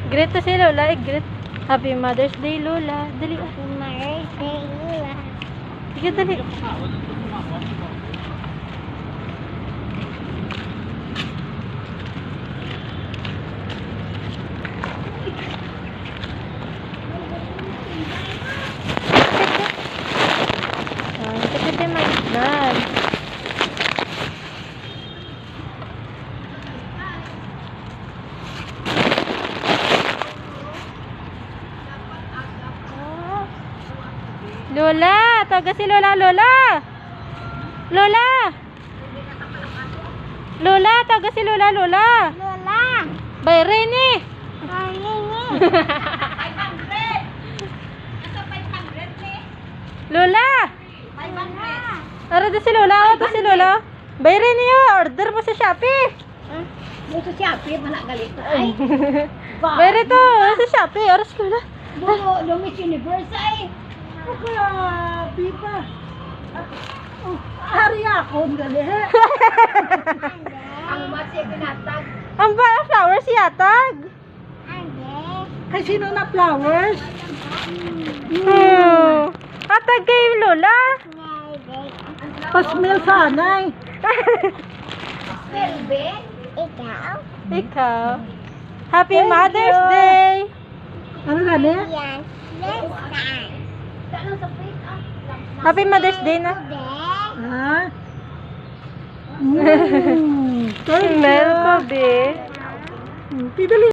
Greet to si Lola. Greet. Happy Mother's Day, Lola. Dali. Happy Mother's Day, Lola. Sige, dali. Kasi maisdan. Lola, tawagan si Lola, Lola. Lola. Lola, tawagan si Lola, Lola. Lola. Bayre ni. Ayun. Lola. 500. Ara si Lola, to si Lola. Bayre niyo, order mo sa Shopee. Mo sa Shopee, wala galit. Ay. Bayre to sa Shopee, oras Lola. Do Miss Universe ay. Grabe pa. Hari ako, gali. Ang matse pinatag. Ang ba flowers yatag? Kay sino na flowers? Atag kay Lola. Pasmil sanay. Ikaw? Ikaw. Happy Mother's Day. Ano gani? Yan. Happy Mother's Day na. Ha? Meron ko, be. Pidali.